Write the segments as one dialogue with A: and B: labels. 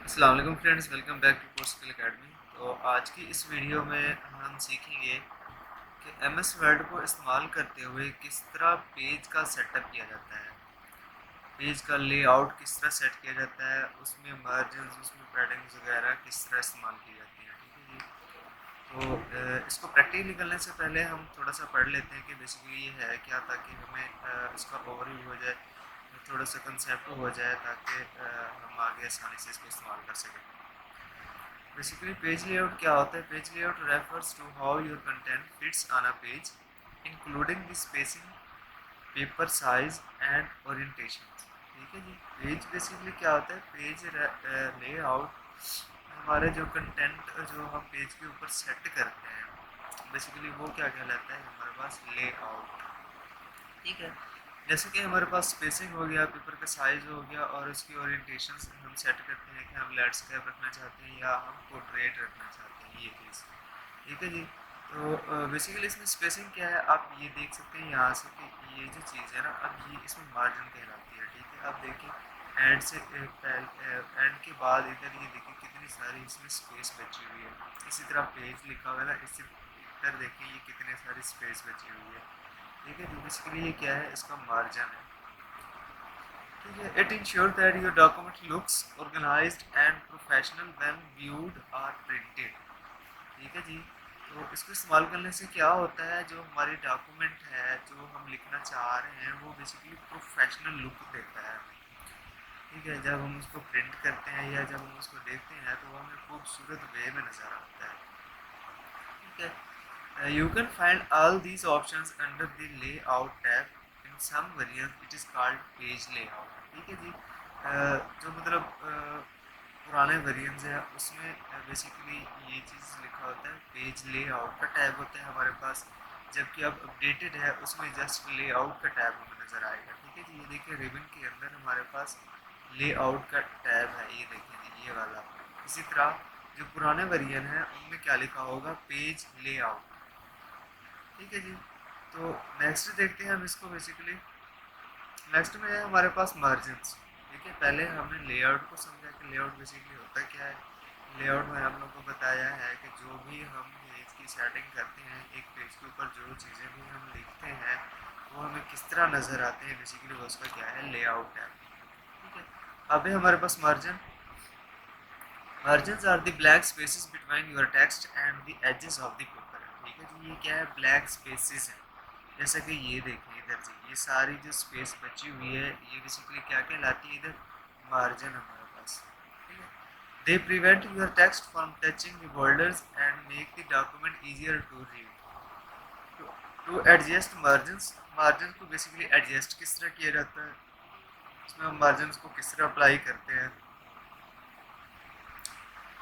A: अस्सलाम वालेकुम friends, welcome back to Course Skill Academy. तो आज की इस वीडियो में हम सीखेंगे कि एम एस वर्ड को इस्तेमाल करते हुए किस तरह पेज का सेटअप किया जाता है, पेज का लेआउट किस तरह सेट किया जाता है, उसमें मार्जिन, उसमें पैडिंग्स वगैरह किस तरह इस्तेमाल की जाती हैं। ठीक है जी। तो इसको प्रैक्टिकली करने से पहले हम थोड़ा सा पढ़ लेते हैं कि बेसिकली ये है क्या, ताकि हमें इसका ओवरव्यू हो जाए, थोड़ा सा कंसेप्ट हो जाए, ताकि हम आगे आसानी से इसको इस्तेमाल कर सकें। बेसिकली पेज लेआउट क्या होता है? Page layout refers to how your content fits on a page, including the spacing, paper size and orientation. ठीक है जी। पेज बेसिकली क्या होता है? पेज लेआउट हमारे जो कंटेंट जो हम पेज के ऊपर सेट करते हैं, बेसिकली वो क्या कहलाता है? हमारे पास लेआउट। ठीक है। जैसे कि हमारे पास स्पेसिंग हो गया, पेपर का साइज़ हो गया, और उसकी ओरिएंटेशन हम सेट करते हैं कि हम लैंडस्केप रखना चाहते हैं या हम पोर्ट्रेट रखना चाहते हैं, ये चीज़। ठीक है जी। तो बेसिकली इसमें स्पेसिंग क्या है, आप ये देख सकते हैं यहाँ से कि ये जो चीज़ है ना, अब ये इसमें मार्जिन कहलाती है। ठीक है। अब देखिए एंड से एंड के बाद इधर ये देखिए कितनी सारी इसमें स्पेस बची हुई है। इसी तरह पेज लिखा हुआ है ना, इससे इधर देखिए ये कितनी सारी स्पेस बची हुई है। ठीक है। तो बेसिकली ये क्या है? इसका मार्जिन है। ठीक है। It ensure that your document looks organised and professional when viewed और प्रिंटेड। ठीक है जी। तो इसको इस्तेमाल करने से क्या होता है, जो हमारी डॉक्यूमेंट है, जो हम लिखना चाह रहे हैं, वो बेसिकली प्रोफेशनल लुक देता है हमें। ठीक है। जब हम उसको प्रिंट करते हैं या जब हम उसको देखते हैं तो वो हमें खूबसूरत वे में नज़र आता है। ठीक है। You can find all these options under the layout tab. In some variants it is called page layout. ठीक है जी। जो मतलब पुराने वेरिएंट्स है उसमें बेसिकली ये चीज़ लिखा होता है, पेज लेआउट का टैब होता है हमारे पास। जबकि अब अपडेटेड है उसमें जस्ट लेआउट का टैब हमें नज़र आएगा। ठीक है जी। ये देखिए रिबन के अंदर हमारे पास लेआउट का टैब है, ये देखिए जी, ये वाला। इसी तरह जो पुराने वेरिएंट है उनमें क्या लिखा होगा? Page layout. ठीक है जी। तो नेक्स्ट देखते हैं हम इसको। बेसिकली नेक्स्ट में है हमारे पास मार्जिन्स। ठीक है। पहले हमने लेआउट को समझा कि लेआउट बेसिकली होता क्या है। लेआउट में हम लोग को बताया है कि जो भी हम पेज की सेटिंग करते हैं, एक पेज के ऊपर जो चीज़ें भी हम लिखते हैं वो हमें किस तरह नज़र आते हैं, बेसिकली वो उसका क्या है? लेआउट है। ठीक है। अब है हमारे पास margin. Margins are the blank spaces between your text and the edges of the paper। ठीक है जी। ये क्या है? ब्लैक स्पेसेस है। जैसा कि ये देखिए इधर से ये सारी जो स्पेस बची हुई है, ये बेसिकली क्या कहलाती है? इधर मार्जिन हमारे पास। ठीक है। They prevent your text from touching the borders and make the document easier to read. To adjust margin, margin को बेसिकली एडजस्ट किस तरह किया जाता है, उसमें हम मार्जिन को किस तरह अप्लाई करते हैं।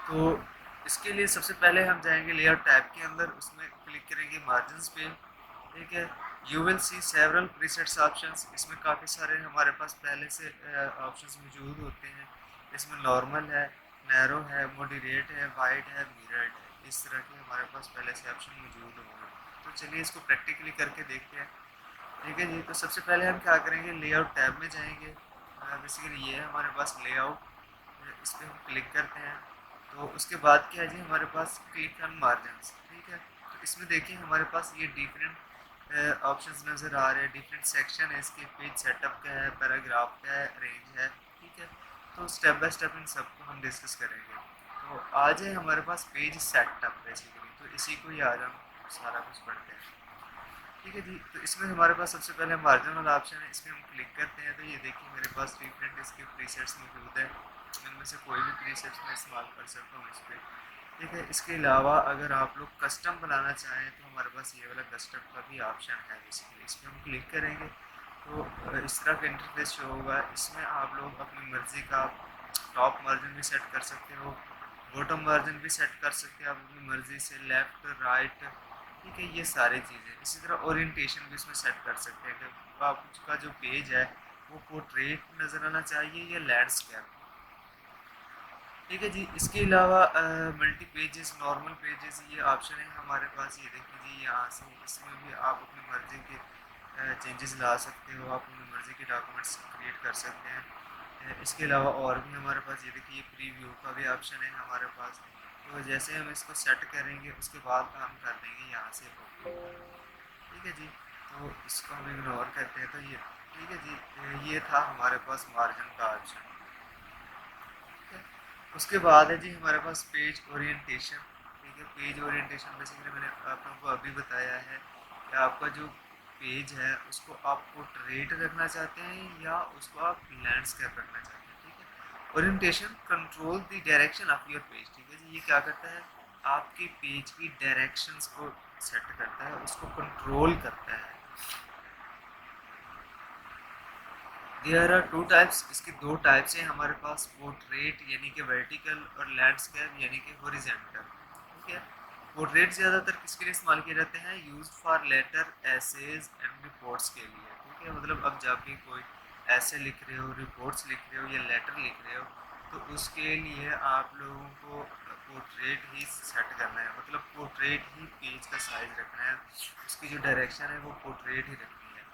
A: तो इसके लिए सबसे पहले हम जाएंगे लेआउट टैब के अंदर, उसमें क्लिक करेंगे मार्जिन्स पे। ठीक है। You will see several presets options. इसमें काफ़ी सारे हमारे पास पहले से ऑप्शंस मौजूद होते हैं। इसमें नॉर्मल है, नैरो है, मॉडरेट है, वाइड है, मिरर्ड है। इस तरह के हमारे पास पहले से ऑप्शन मौजूद होंगे। तो चलिए इसको प्रैक्टिकली करके देखते हैं। ठीक है जी। तो सबसे पहले हम क्या करेंगे? लेआउट टैब में जाएंगे। बेसिकली ये है हमारे पास लेआउट, इस पर हम क्लिक करते हैं। तो उसके बाद क्या है जी? हमारे पास क्लिक ऑन मार्जिन्स। ठीक है। तो इसमें देखिए हमारे पास ये डिफरेंट ऑप्शंस नज़र आ रहे हैं, डिफरेंट सेक्शन है इसके। पेज सेटअप का है, पैराग्राफ का है, रेंज है। ठीक है। तो स्टेप बाय स्टेप इन सबको हम डिस्कस करेंगे। तो आज है हमारे पास पेज सेटअप बेसिकली, तो इसी को ही आज हम सारा कुछ पढ़ते हैं। ठीक है जी। तो इसमें हमारे पास सबसे पहले मार्जिन वाला ऑप्शन है, इसमें हम क्लिक करते हैं। तो ये देखिए मेरे पास डिफरेंट इसके प्रीसेट्स मौजूद है, इनमें से कोई भी प्रीसेट्स मैं इस्तेमाल कर सकता हूँ इस पर। ठीक है। इसके अलावा अगर आप लोग कस्टम बनाना चाहें तो हमारे पास ये वाला कस्टम का भी ऑप्शन है। बेसिकली इस पर हम क्लिक करेंगे तो इस तरह का इंटरफेस शो होगा। इसमें आप लोग अपनी मर्ज़ी का टॉप मार्जिन भी सेट कर सकते हो, बॉटम मार्जिन भी सेट कर सकते हैं आप अपनी मर्ज़ी से, लेफ़्ट राइट। ठीक है। ये सारी चीज़ें, इसी तरह ओरिएंटेशन भी इसमें सेट कर सकते हैं कि आपका जो पेज है वो पोर्ट्रेट नज़र आना चाहिए या लैंडस्केप। ठीक है जी। इसके अलावा मल्टी पेजेस, नॉर्मल पेजेस, ये ऑप्शन है हमारे पास। ये देखिए जी यहाँ से इसमें भी आप अपनी मर्ज़ी के चेंजेस ला सकते हो, आप अपनी मर्ज़ी के डॉक्यूमेंट्स क्रिएट कर सकते हैं। इसके अलावा और भी हमारे पास ये देखिए प्रीव्यू का भी ऑप्शन है हमारे पास। तो जैसे हम इसको सेट करेंगे उसके बाद हम कर देंगे यहाँ से ओके। ठीक है जी, तो इसको हम इग्नोर करते हैं। तो ये ठीक है जी, ये था हमारे पास मार्जिन का ऑप्शन। ठीक है, उसके बाद है जी हमारे पास पेज ओरिएंटेशन। ठीक है, पेज ओरिएंटेशन बेसिकली मैंने आप लोगों को अभी बताया है कि आपका जो पेज है उसको आप पोर्ट्रेट रखना चाहते हैं या उसको आप लैंडस्केप रखना चाहते हैं। ठीक है, orientation control the direction of your page. ठीक है जी, ये क्या करता है, आपके पेज की डायरेक्शंस को सेट करता है, उसको कंट्रोल करता है। देयर आर टू टाइप्स, इसके दो टाइप्स हैं हमारे पास, पोर्ट्रेट यानी कि वर्टिकल और लैंडस्केप यानी कि हॉरिजॉन्टल। ठीक है, पोर्ट्रेट ज़्यादातर किसके लिए इस्तेमाल किए जाते हैं, use for letter essays and reports के लिए। ठीक है, मतलब अब जब भी कोई ऐसे लिख रहे हो, रिपोर्ट्स लिख रहे हो या लेटर लिख रहे हो तो उसके लिए आप लोगों को पोर्ट्रेट ही सेट करना है, मतलब पोर्ट्रेट ही पेज का साइज रखना है, उसकी जो डायरेक्शन है वो पोर्ट्रेट ही रखनी है।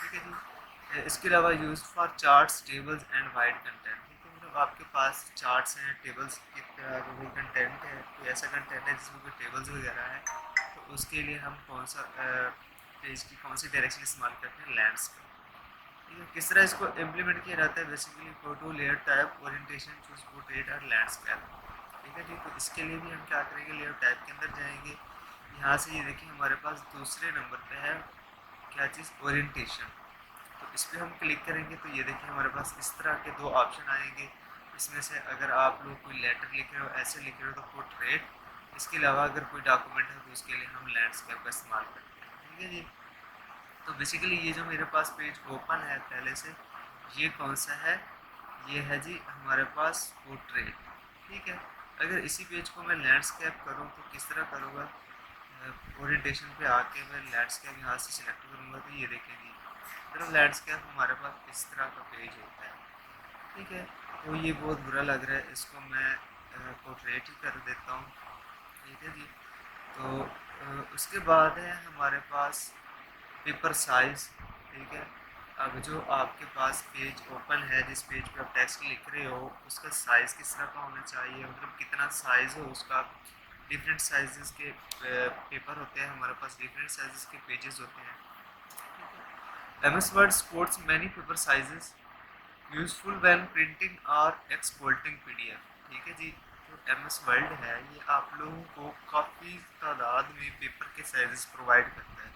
A: ठीक है जी, इसके अलावा use for charts tables and wide content. ठीक है, मतलब आपके पास चार्ट्स हैं, टेबल्स की तरह का कोई कंटेंट है, कोई ऐसा कंटेंट है जिसमें कोई टेबल्स वगैरह है, तो उसके लिए हम कौन सा पेज की कौन सी डायरेक्शन इस्तेमाल करते हैं, लैंड्सकेप। ठीक है, किस तरह इसको इम्प्लीमेंट किया जाता है, basically go to layer type orientation choose portrait और लैंडस्केप। ठीक है जी, तो इसके लिए भी हम क्या करेंगे, लेयर टाइप के अंदर जाएंगे, यहाँ से ये देखिए हमारे पास दूसरे नंबर पे है क्या चीज़, ओरिएंटेशन। तो इस पर हम क्लिक करेंगे तो ये देखिए हमारे पास इस तरह के दो ऑप्शन आएंगे। इसमें से अगर आप लोग कोई लेटर लिख रहे हो, ऐसे लिख रहे हो तो पोर्ट्रेट, इसके अलावा अगर कोई डॉक्यूमेंट है तो उसके लिए हम लैंडस्केप का इस्तेमाल करते हैं। ठीक है जी, तो बेसिकली ये जो मेरे पास पेज ओपन है पहले से, ये कौन सा है, ये है जी हमारे पास पोर्ट्रेट। ठीक है, अगर इसी पेज को मैं लैंडस्केप करूँ तो किस तरह करूँगा, ओरिएंटेशन पे आके मैं लैंडस्केप यहाँ से सिलेक्ट करूँगा तो ये देखेंगे तरह लैंडस्केप हमारे पास इस तरह का पेज होता है। ठीक है, तो ये बहुत बुरा लग रहा है, इसको मैं पोर्ट्रेट ही कर देता हूँ। ठीक है जी, तो उसके बाद है हमारे पास पेपर साइज। ठीक है, अब जो आपके पास पेज ओपन है, जिस पेज पे आप टेक्स्ट लिख रहे हो उसका साइज़ किस तरह का होना चाहिए, मतलब कितना साइज़ हो उसका। डिफरेंट साइजेस के पेपर होते हैं हमारे पास, डिफरेंट साइजेस के पेजेस होते हैं। MS Word supports many paper sizes, useful when printing or exporting PDF। ठीक है जी, जो MS Word है ये आप लोगों को काफ़ी तादाद में पेपर के साइजेस प्रोवाइड करता है।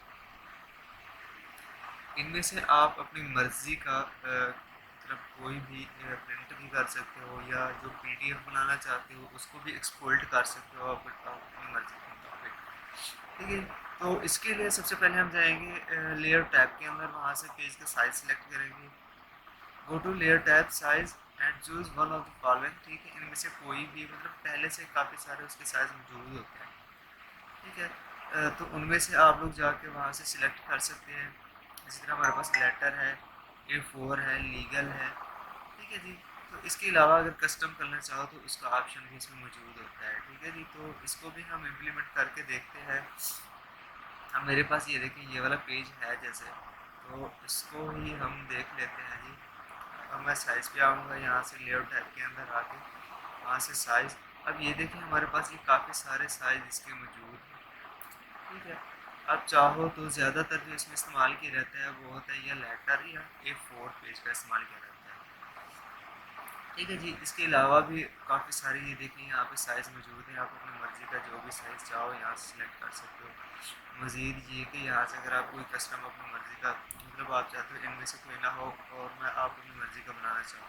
A: इनमें से आप अपनी मर्ज़ी का मतलब कोई भी प्रिंट भी कर सकते हो, या जो PDF बनाना चाहते हो उसको भी एक्सपोर्ट कर सकते हो आप अपनी मर्ज़ी के मुताबिक। ठीक है, तो इसके लिए सबसे पहले हम जाएंगे लेयर टैब के अंदर, वहाँ से पेज का साइज सेलेक्ट करेंगे, go to layer tab size and choose one of the following. ठीक है, इनमें से कोई भी, मतलब पहले से काफ़ी सारे उसके साइज मौजूद होते हैं। ठीक है, तो उनमें से आप लोग जाके वहाँ से सिलेक्ट कर सकते हैं। इसी तरह हमारे पास लेटर है, A4 है, लीगल है। ठीक है जी, तो इसके अलावा अगर कस्टम करना चाहो तो उसका ऑप्शन भी इसमें मौजूद होता है। ठीक है जी, तो इसको भी हम इम्प्लीमेंट करके देखते हैं। अब मेरे पास ये देखिए ये वाला पेज है जैसे, तो इसको ही हम देख लेते हैं जी। अब मैं साइज़ पे आऊँगा, यहाँ से लेआउट टैब के अंदर आके वहाँ से साइज़, अब ये देखिए हमारे पास ये काफ़ी सारे साइज़ इसके मौजूद हैं। ठीक है, आप चाहो तो ज़्यादातर जो इसमें इस्तेमाल किया जाता है वो होता है या लेटर या A4 पेज का इस्तेमाल किया जाता है। ठीक है जी, इसके अलावा भी काफ़ी सारी ये देखिए यहाँ पे साइज़ मौजूद है, आप अपनी मर्ज़ी का जो भी साइज़ चाहो यहाँ से सिलेक्ट कर सकते हो। मज़ीद ये कि यहाँ से अगर आप कोई कस्टम अपनी मर्ज़ी का, मतलब आप चाहते हो इनमें से कोई ना हो और मैं आप अपनी मर्ज़ी का बनाना चाहूँ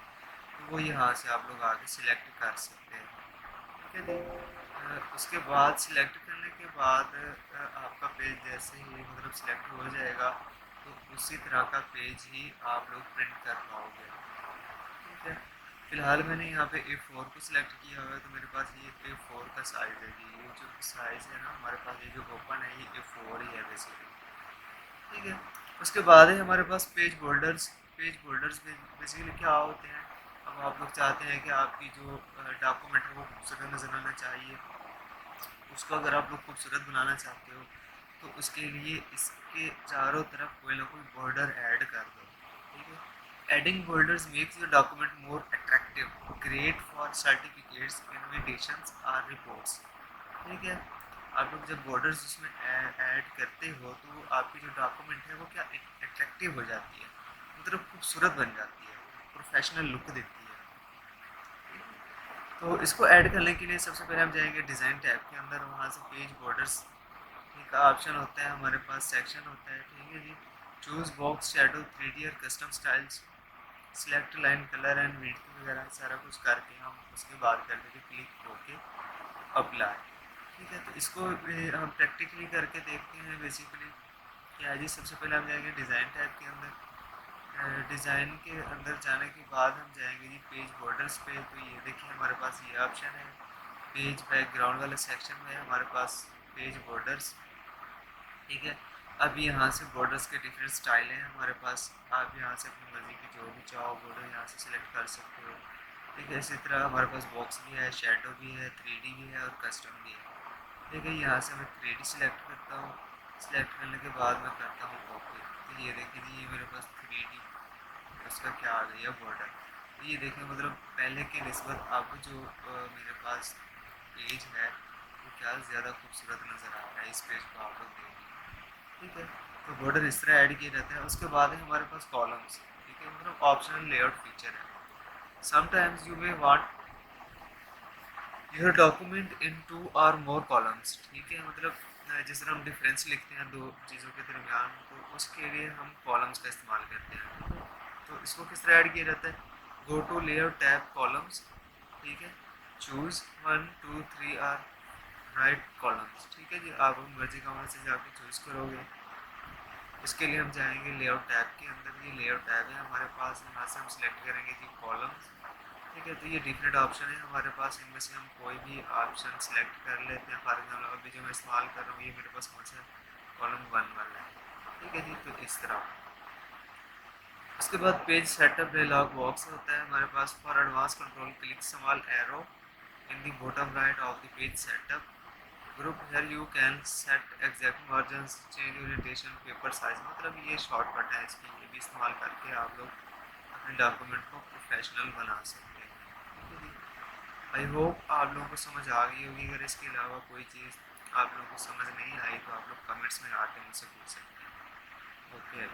A: तो वो यहाँ से आप लोग आके सिलेक्ट कर सकते हैं। ठीक है जी, उसके बाद सिलेक्ट करने के बाद आपका पेज जैसे ही मतलब सिलेक्ट हो जाएगा तो उसी तरह का पेज ही आप लोग प्रिंट कर पाओगे। ठीक है, फिलहाल मैंने यहाँ पे A4 को सिलेक्ट किया हुआ है, तो मेरे पास ये A4 का साइज़ है जी, ये जो साइज़ है ना हमारे पास, ये जो ओपन है ये A4 ही है बेसिकली। ठीक है, उसके बाद है हमारे पास page borders. Page borders basically क्या होते हैं, अब आप लोग चाहते हैं कि आपकी जो डॉक्यूमेंट है वो खूबसूरत नज़र आना चाहिए, उसको अगर आप लोग खूबसूरत बनाना चाहते हो तो उसके लिए इसके चारों तरफ कोई ना कोई बॉर्डर ऐड कर दो। ठीक है, Adding borders makes your document more attractive, great for certificates, invitations और reports. ठीक है, आप लोग जब बॉर्डर्स उसमें ऐड करते हो तो आपकी जो डॉक्यूमेंट है वो क्या अट्रैक्टिव हो जाती है, मतलब खूबसूरत बन जाती है, प्रोफेशनल लुक देती है। तो इसको ऐड करने के लिए सबसे पहले हम जाएंगे डिज़ाइन टैब के अंदर, वहाँ से पेज बॉर्डर्स का ऑप्शन होता है, हमारे पास सेक्शन होता है। ठीक है जी, चूज़ बॉक्स शेडो 3D और custom styles, select line colour and width वगैरह सारा कुछ करके हम उसके बाद कर देंगे क्लिक होके अप्लाई। ठीक है, तो इसको हम प्रैक्टिकली करके देखते हैं। बेसिकली क्या है जी, सबसे पहले हम जाएंगे डिज़ाइन टाइप के अंदर, डिज़ाइन के अंदर जाने के बाद हम जाएंगे जी पेज बॉर्डर्स पे। तो ये देखिए हमारे पास ये ऑप्शन है, पेज बैकग्राउंड वाले सेक्शन में हमारे पास पेज बॉर्डर्स। ठीक है, अब यहाँ से बॉर्डर्स के डिफरेंट स्टाइल हैं हमारे पास, आप यहाँ से अपनी मर्ज़ी की जो भी चाहो बॉर्डर यहाँ से सिलेक्ट कर सकते हो। ठीक है, इसी तरह हमारे पास बॉक्स भी है, शेडो भी है, 3D भी है और कस्टम भी है। ठीक है, यहाँ से मैं 3D सिलेक्ट करता हूँ, सिलेक्ट करने के बाद मैं करता हूँ कॉपी। तो ये देखिए जी, ये मेरे पास 3D उसका क्या आ गया बॉर्डर। तो ये देखिए मतलब पहले के निस्बत अब जो मेरे पास पेज है वो क्या ज़्यादा खूबसूरत नज़र आ रहा है। इस पेज को आप लोग देखिए। ठीक है, तो बॉर्डर इस तरह ऐड किए जाते हैं। उसके बाद है हमारे पास कॉलम्स। ठीक है, मतलब ऑप्शनल लेआउट फीचर है। Sometimes you may want your document in 2 or more columns. ठीक है, मतलब जिस तरह हम डिफरेंस लिखते हैं दो चीज़ों के दरमियान, तो उसके लिए हम कॉलम्स का इस्तेमाल करते हैं। तो इसको किस तरह ऐड किया जाता है, go to layout tab columns. ठीक है, चूज़ 1 2 3 आर राइट कॉलम्स। ठीक है जी, आप अपनी मर्जी का वहाँ से जाके चूज़ करोगे। इसके लिए हम जाएंगे लेआउट टैब के अंदर। ये लेआउट टैब है हमारे पास, यहाँ से हम सिलेक्ट करेंगे जी कॉलम्स। ठीक है, तो ये डिफरेंट ऑप्शन है हमारे पास, इनमें से हम कोई भी ऑप्शन सेलेक्ट कर लेते हैं। फॉर एग्जाम्पल अभी जो मैं इस्तेमाल कर रहा हूँ ये मेरे पास कौन सा कॉलम 1 वाला है। ठीक है जी, तो इस तरह। उसके बाद पेज सेटअप डायलॉग बॉक्स होता है हमारे पास। For advance control click small arrow in the bottom right of the page setup group. Here you can set exact margin, change orientation, paper size. मतलब ये शॉर्टकट है इसकी, ये भी इस्तेमाल करके आप लोग अपने डॉक्यूमेंट को प्रोफेशनल बना सकते हैं। आई होप आप लोगों को समझ आ गई होगी। अगर इसके अलावा कोई चीज़ आप लोगों को समझ नहीं आई तो आप लोग कमेंट्स में आके मुझसे पूछ सकते हैं। ओके।